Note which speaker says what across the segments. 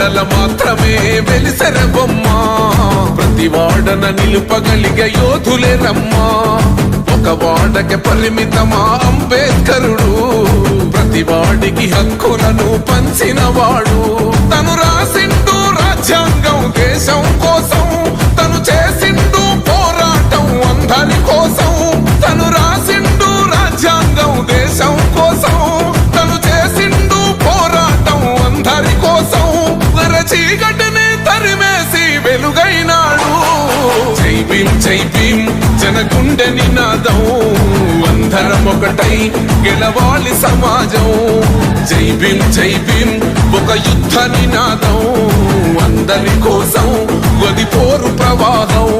Speaker 1: వాడల మాత్రమే వెలిసెర బొమ్మ ప్రతి వాడన నిలుపగలిగే యోధులే రమ్మా ఒక వాడకి పరిమితమా అంబేద్కరుడు ప్రతి వాడికి హక్కులను పంచిన వాడు తను రాసిండు రాజ్యాంగం దేశం కోసం తను చేసిండు పోరాటం అందరి కోసం తను రాసిండు రాజ్యాంగం దేశం కోసం తను చేసిండు పోరాటం అందరి కోసం చీకటిని తరిమేసి వెలుగైనాడు జై భీం జనగుండె నినాదం అందరం ఒకటై గెలవాలి సమాజం జై భీం ఒక యుద్ధ నినాదం అందరి కోసం గది పోరు ప్రవాహం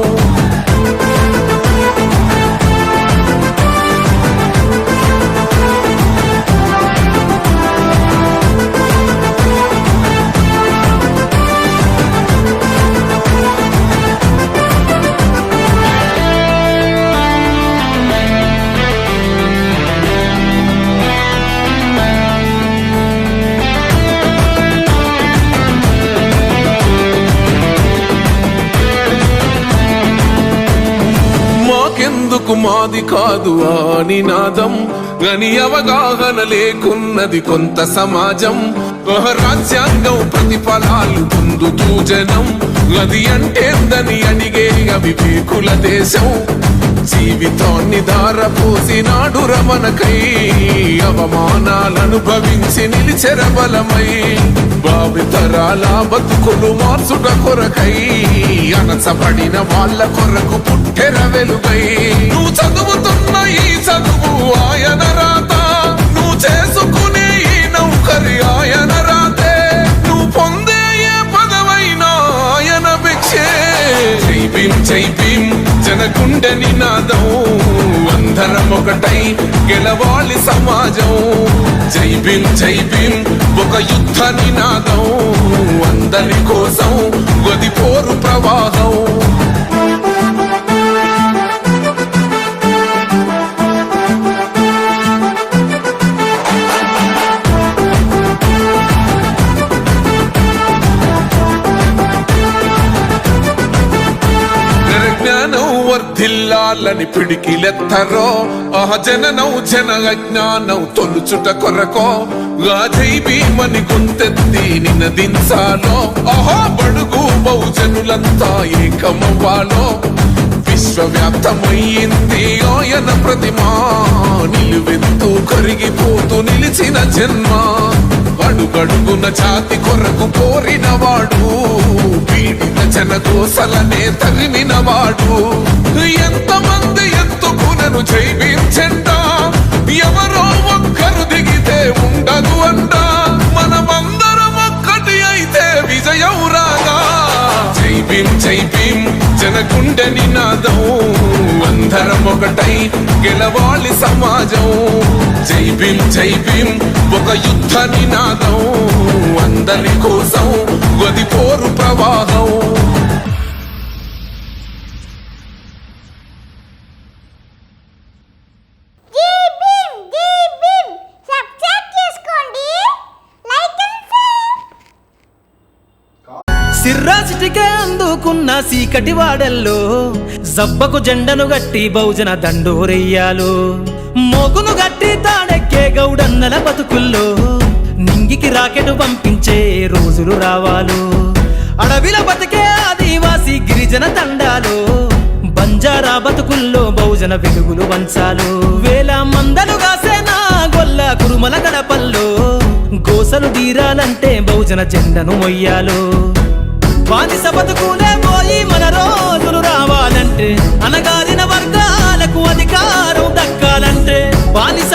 Speaker 1: ఎందుకు మాది కాదు ఆ నినాదం గని అవగాహన లేకున్నది కొంత సమాజం రాజ్యాంగం ప్రతిఫలాలు పొందుతూ జనం అది అంటేందని అడిగే అవివేకుల దేశం జీవితాన్ని ధారపోసినాడు రమణకై అవమానాలనుభవించి నిలిచెర బలమై భావితరాల బతుకులు మార్చుట కొరకై అనసబడిన వాళ్ళ కొరకు పుట్టెర వెలుగై నువ్వు చదువుతున్న ఈ చదువు ఆయన రాత నువ్వు చేసుకునే ఈ నౌకరి ఆయన రాతే నువ్వు పొందే ఏ పదవైనా ఆయన భిక్షే జై భీం జనగుండె నినాదం అందరం ఒకటై గెలవాలి సమాజం జై భీం ఒక యుద్ధ నినాదం అందరి కోసం గది పోరు ప్రవాహం వర్ధిల్లాలని పిడికిలెత్తరో జననం జన అజ్ఞానం తొలుచుట కొరకో జై భీమని గొంతెత్తి నినదించాలో బడుగు బహుజనులంతా ఏకమవ్వాలో విశ్వవ్యాప్తమయ్యింది ఆయన ప్రతిమా నిలువెత్తు కరిగిపోతూ నిలిచిన జన్మ అడుగడుగున జాతి కొరకు కోరినవాడు పీడిత జనగోసలనే తరిమినవాడు ఎంతమంది ఎత్తుకునను జై భీం జెండా ఎవరో ఒక్కరు దిగితే ఉండదు అంట మనమందరం ఒక్కటి అయితే విజయం రాగా జై భీం జనగుండె నినాదం అందరం ఒకటై గెలవాలి సమాజం జై భీం ఒక యుద్ధ నినాదం అందరి కోసం గది పోరు ప్రవాహం
Speaker 2: సిర్రాసిటికే అందుకున్న సీకటి వాడల్లో జబ్బకు జెండను గట్టి బహుజన దండోరెయ్యాలు మోగును గట్టి తాడెక్కే గౌడన్నల బతుకుల్లో నింగికి రాకెట్ పంపించే రోజులు రావాలు అడవిల బతికే ఆదివాసి గిరిజన తండాలు బంజారా బతుకుల్లో బహుజన వెలుగులు వంచాలు వేల మందలు కాసేనా గొల్ల కురుమల గడపల్లో గోసలు తీరాలంటే బహుజన జెండను మొయ్యాలు బానిస బతుకులే పోయి మన రోజులు రావాలంటే అనగారిన వర్గాలకు అధికారం దక్కాలంటే బానిస